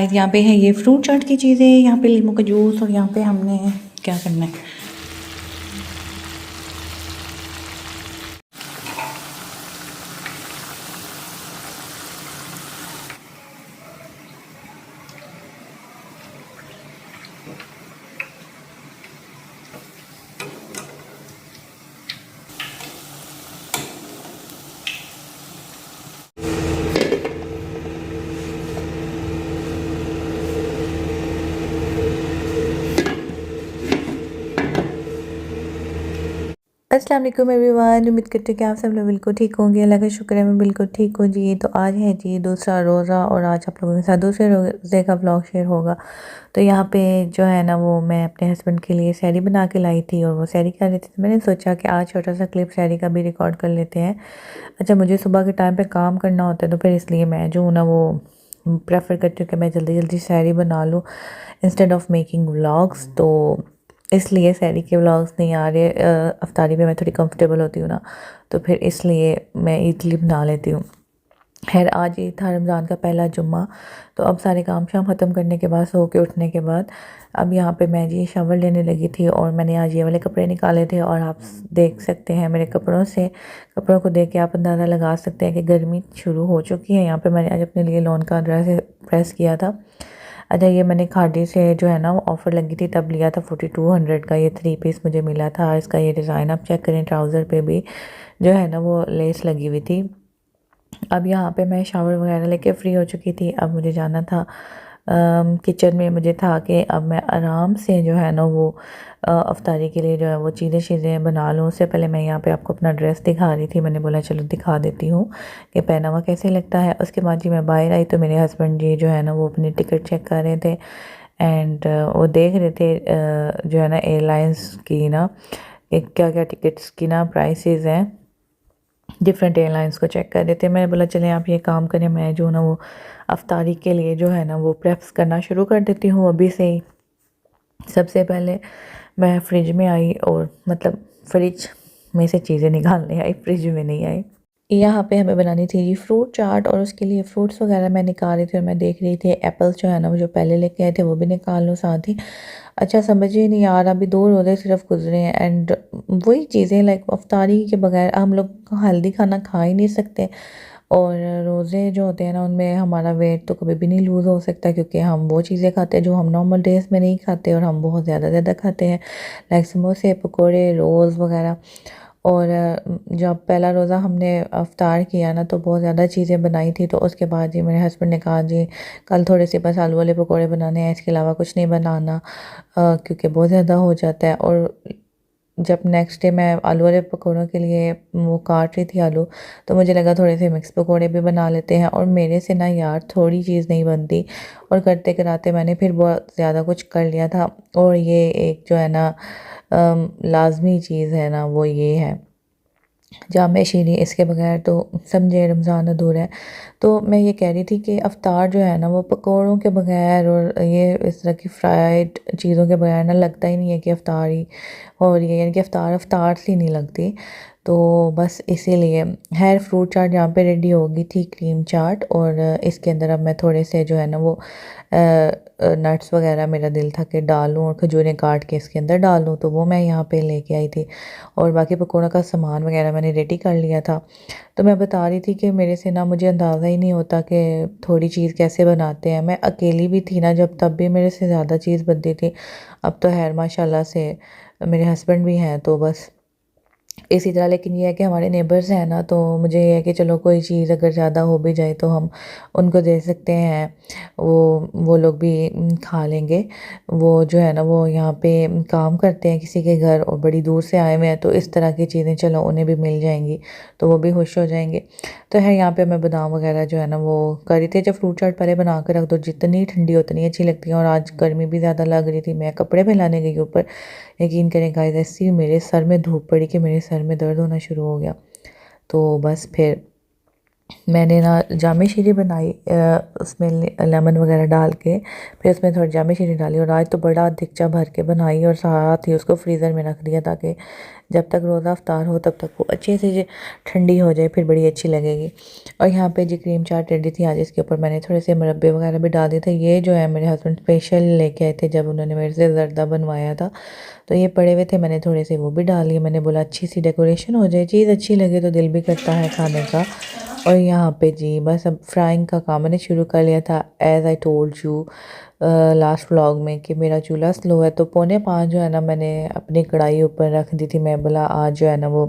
Guys यहाँ पे है ये फ्रूट चाट की चीज़ें, यहाँ पे लीमू का जूस, और यहाँ पे हमने क्या करना है। अस्सलाम वालेकुम एवरीवन, उम्मीद करते हैं कि आप सब लोग बिल्कुल ठीक होंगे। अल्लाह का शुक्र है मैं बिल्कुल ठीक हूँ जी। तो आज है जी दूसरा रोज़ा, और आज आप लोगों के साथ दूसरे रोज़े का व्लॉग शेयर होगा। तो यहाँ पे जो है ना वो मैं अपने हस्बैंड के लिए सैरी बना के लाई थी, और वो सैरी कर रहे थे। तो मैंने सोचा कि आज छोटा सा क्लिप सैरी का भी रिकॉर्ड कर लेते हैं। अच्छा, मुझे सुबह के टाइम पर काम करना होता है, तो फिर इसलिए मैं जो हूँ ना वो प्रेफर करती हूँ कि मैं जल्दी जल्दी सैरी बना लूँ इंस्टेड ऑफ मेकिंग व्लॉग्स। तो इसलिए सैरी के व्लॉग्स नहीं आ रहे। अफ्तारी में मैं थोड़ी कंफर्टेबल होती हूँ ना, तो फिर इसलिए मैं ईज़िली बना लेती हूँ। खैर, आज ये था रमज़ान का पहला जुम्मा। तो अब सारे काम शाम ख़त्म करने के बाद, सो के उठने के बाद, अब यहाँ पे मैं जी शावर लेने लगी थी, और मैंने आज ये वाले कपड़े निकाले थे। और आप देख सकते हैं मेरे कपड़ों को देख के आप अंदाज़ा लगा सकते हैं कि गर्मी शुरू हो चुकी है। यहाँ पे मैंने आज अपने लिए लॉन का ड्रेस प्रेस किया था। अच्छा, ये मैंने खादी से जो है ना वो ऑफ़र लगी थी तब लिया था 4200 का। ये 3 पीस मुझे मिला था। इसका ये डिज़ाइन आप चेक करें, ट्राउज़र पे भी जो है ना वो लेस लगी हुई थी। अब यहाँ पे मैं शावर वगैरह लेके फ़्री हो चुकी थी। अब मुझे जाना था किचन में। मुझे था कि अब मैं आराम से जो है ना वो अफ्तारी के लिए जो है वो चीज़ें बना लूँ। उससे पहले मैं यहाँ पे आपको अपना ड्रेस दिखा रही थी। मैंने बोला चलो दिखा देती हूँ कि पहना हुआ कैसे लगता है। उसके बाद जी मैं बाहर आई, तो मेरे हस्बैंड जी जो है ना वो अपनी टिकट चेक कर रहे थे। एंड वो देख रहे थे जो है ना एयरलाइंस की ना क्या क्या टिकट्स की ना प्राइसेस हैं, डिफरेंट एयरलाइंस को चेक कर रहे थे। मैंने बोला चलें आप ये काम करें, मैं जो ना वो अफ्तारी के लिए जो है ना वो प्रेप्स करना शुरू कर देती हूँ अभी से ही। सबसे पहले मैं फ्रिज में आई, और मतलब फ्रिज में से चीज़ें निकालने आई, फ्रिज में नहीं आई। यहाँ पे हमें बनानी थी जी फ्रूट चाट, और उसके लिए फ्रूट्स वगैरह मैं निकाल रही थी, और मैं देख रही थी एप्पल्स जो है ना वो जो पहले लेके आए थे वो भी निकाल लूँ साथ ही। अच्छा, समझ ही नहीं आ रहा, अभी 2 रोज़े सिर्फ गुजरे हैं, एंड वही चीज़ें लाइक अफ्तारी के बगैर हम लोग हेल्दी खाना खा ही नहीं सकते। और रोज़े जो होते हैं ना उनमें हमारा वेट तो कभी भी नहीं लूज़ हो सकता, क्योंकि हम वो चीज़ें खाते हैं जो हम नॉर्मल डेज़ में नहीं खाते, और हम बहुत ज़्यादा खाते हैं लाइक समोसे, पकोड़े, रोल्स वगैरह। और जब पहला रोज़ा हमने अफ्तार किया ना तो बहुत ज़्यादा चीज़ें बनाई थी। तो उसके बाद जी मेरे हस्बैंड ने कहा जी कल थोड़े से बस आलू वाले पकोड़े बनाने हैं, इसके अलावा कुछ नहीं बनाना, क्योंकि बहुत ज़्यादा हो जाता है। और जब नेक्स्ट डे मैं आलू वाले पकौड़ों के लिए वो काट रही थी आलू, तो मुझे लगा थोड़े से मिक्स पकौड़े भी बना लेते हैं। और मेरे से ना यार थोड़ी चीज़ नहीं बनती, और करते कराते मैंने फिर बहुत ज़्यादा कुछ कर लिया था। और ये एक जो है ना लाजमी चीज़ है ना वो ये है जामे शीरी, इसके बगैर तो समझे रमज़ान अधूरा है। तो मैं ये कह रही थी कि अफ्तार जो है ना वो पकौड़ों के बगैर और ये इस तरह की फ्राइड चीज़ों के बगैर ना लगता ही नहीं है कि अफ्तारी हो रही है, यानी कि अफ्तार सी नहीं लगती। तो बस इसीलिए हेयर फ्रूट चाट यहाँ पे रेडी होगी थी, क्रीम चाट। और इसके अंदर अब मैं थोड़े से जो है ना वो नट्स वगैरह मेरा दिल था कि डालूं, और खजूरें काट के इसके अंदर डालूं, तो वो मैं यहाँ पे लेके आई थी। और बाकी पकौड़ा का सामान वगैरह मैंने रेडी कर लिया था। तो मैं बता रही थी कि मेरे से ना मुझे अंदाज़ा ही नहीं होता कि थोड़ी चीज़ कैसे बनाते हैं। मैं अकेली भी थी ना जब, तब भी मेरे से ज़्यादा चीज़ बनती थी। अब तो खैर माशाल्लाह से मेरे हस्बैंड भी हैं, तो बस इसी तरह। लेकिन ये है कि हमारे नेबर्स हैं ना, तो मुझे ये है कि चलो कोई चीज़ अगर ज़्यादा हो भी जाए तो हम उनको दे सकते हैं, वो लोग भी खा लेंगे। वो जो है ना वो यहाँ पे काम करते हैं किसी के घर, और बड़ी दूर से आए हुए हैं, तो इस तरह की चीज़ें चलो उन्हें भी मिल जाएंगी, तो वो भी खुश हो जाएंगे। तो है यहाँ पे मैं बादाम वगैरह जो है ना वो कर रही थी। जब फ्रूट चाट पहले बना कर रख दो, जितनी ठंडी उतनी अच्छी लगती है। और आज गर्मी भी ज़्यादा लग रही थी, मैं कपड़े फैलाने गई ऊपर, यकीन करें गाइस ऐसी मेरे सर में धूप पड़ी कि मेरे सर में दर्द होना शुरू हो गया। तो बस फिर मैंने ना जामे शीरी बनाई उसमें लेमन वगैरह डाल के, फिर उसमें थोड़ी जामे शीरी डाली और आज तो बड़ा दिगचा भर के बनाई और साथ ही उसको फ्रीज़र में रख दिया ताकि जब तक रोज़ा अफ्तार हो तब तक वो अच्छे से जो ठंडी हो जाए फिर बड़ी अच्छी लगेगी। और यहाँ पे जी क्रीम चाट रेडी थी आज, इसके ऊपर मैंने थोड़े से मुरब्बे वगैरह भी डाल दिए थे। ये जो है मेरे हस्बैंड स्पेशल लेके आए थे जब उन्होंने मेरे से ज़र्दा बनवाया था, तो ये पड़े हुए थे, मैंने थोड़े से वो भी डाल लिए। मैंने बोला अच्छी सी डेकोरेशन हो जाए, चीज़ अच्छी लगे तो दिल भी करता है खाने का। और यहाँ पे जी बस अब फ्राइंग का काम मैंने शुरू कर लिया था। As I told you last vlog में कि मेरा चूल्हा स्लो है, तो 4:45 जो है ना मैंने अपनी कढ़ाई ऊपर रख दी थी। मैं बोला आज जो है ना वो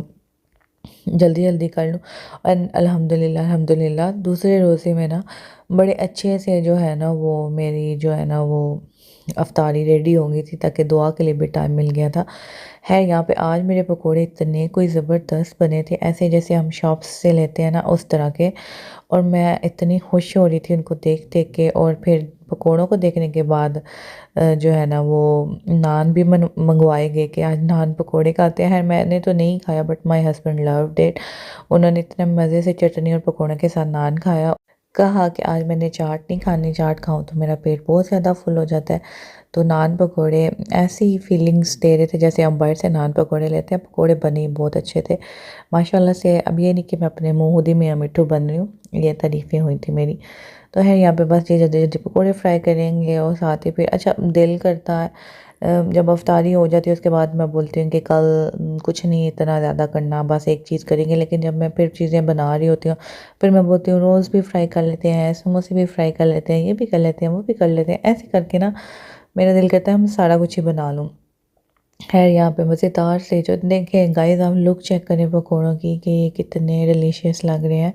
जल्दी जल्दी कर लूँ। और अल्हम्दुलिल्लाह अल्हम्दुलिल्लाह दूसरे रोज़े में ना बड़े अच्छे से जो है ना वो मेरी जो है ना वो अफ्तारी रेडी हो गई थी, ताकि दुआ के लिए भी टाइम मिल गया था। है यहाँ पे आज मेरे पकोड़े इतने कोई ज़बरदस्त बने थे, ऐसे जैसे हम शॉप्स से लेते हैं ना उस तरह के। और मैं इतनी खुश हो रही थी उनको देख देख के। और फिर पकोड़ों को देखने के बाद जो है ना वो नान भी मंगवाए गए कि आज नान पकोड़े खाते हैं। मैंने तो नहीं खाया but my husband loved it. उन्होंने इतने मज़े से चटनी और पकोड़े के साथ नान खाया। कहा कि आज मैंने चाट नहीं खानी, चाट खाऊं तो मेरा पेट बहुत ज़्यादा फुल हो जाता है। तो नान पकोड़े ऐसी ही फीलिंग्स दे रहे थे जैसे हम बाहर से नान पकोड़े लेते हैं। पकोड़े बने बहुत अच्छे थे माशाल्लाह से। अब ये नहीं कि मैं अपने मुँह में या मिट्ठू बन रही हूँ, ये तारीफ़ें हुई थी मेरी। तो है यहाँ पे बस ये जल्दी जल्दी पकोड़े फ्राई करेंगे और साथ ही फिर अच्छा दिल करता है जब अफ्तारी हो जाती है उसके बाद मैं बोलती हूँ कि कल कुछ नहीं इतना ज़्यादा करना, बस एक चीज़ करेंगे। लेकिन जब मैं फिर चीज़ें बना रही होती हूँ फिर मैं बोलती हूँ रोज़ भी फ्राई कर लेते हैं, समोसे भी फ्राई कर लेते हैं, ये भी कर लेते हैं, वो भी कर लेते हैं। ऐसे करके ना मेरा दिल करता है मैं सारा कुछ ही बना लूँ। खैर यहाँ पे मज़ेदार से जो देखें गाइस आप लुक चेक करें पकौड़ों की कि ये कितने डिलीशियस लग रहे हैं।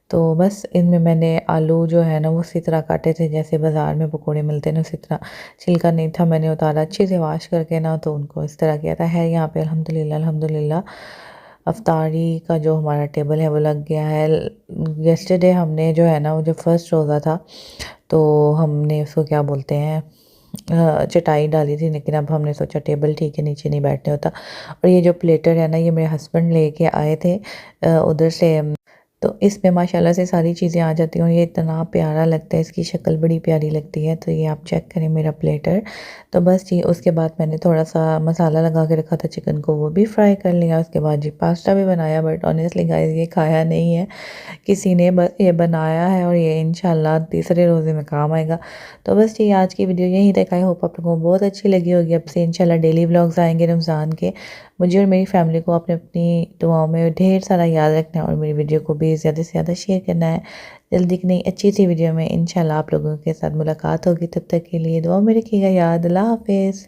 तो बस इनमें मैंने आलू जो है ना वो उसी तरह काटे थे जैसे बाज़ार में पकोड़े मिलते हैं ना उसी तरह। छिलका नहीं था, मैंने उतारा अच्छे से वॉश करके ना, तो उनको इस तरह किया था। है यहाँ पे अल्हम्दुलिल्लाह अल्हम्दुलिल्लाह अफ्तारी का जो हमारा टेबल है वो लग गया है। यस्टरडे हमने जो है ना वो जो फर्स्ट रोज़ा था तो हमने उसको क्या बोलते हैं चटाई डाली थी, लेकिन अब हमने सोचा टेबल ठीक है नीचे नहीं बैठने होता। और ये जो प्लेटर है ना ये मेरे हस्बैंड लेके आए थे उधर से। तो इसमें माशाल्लाह से सारी चीज़ें आ जाती हैं और ये इतना प्यारा लगता है, इसकी शक्ल बड़ी प्यारी लगती है। तो ये आप चेक करें मेरा प्लेटर। तो बस जी उसके बाद मैंने थोड़ा सा मसाला लगा के रखा था चिकन को, वो भी फ्राई कर लिया। उसके बाद जी पास्ता भी बनाया, बट ऑनेस्टली गाइस ये खाया नहीं है, किसी ने बस ये बनाया है और ये इंशाल्लाह तीसरे रोज़े में काम आएगा। तो बस जी आज की वीडियो यहीं तक। आई होप आप लोगों को बहुत अच्छी लगी होगी। अब से इंशाल्लाह डेली व्लॉग्स आएंगे रमज़ान के। मुझे और मेरी फैमिली को आपने अपनी दुआओं में ढेर सारा याद रखना है और मेरी वीडियो को भी ज़्यादा से ज़्यादा शेयर करना है। जल्दी की नई अच्छी सी वीडियो में इंशाल्लाह आप लोगों के साथ मुलाकात होगी। तब तक के लिए दुआ में रखिएगा याद। अल्लाह हाफिज़।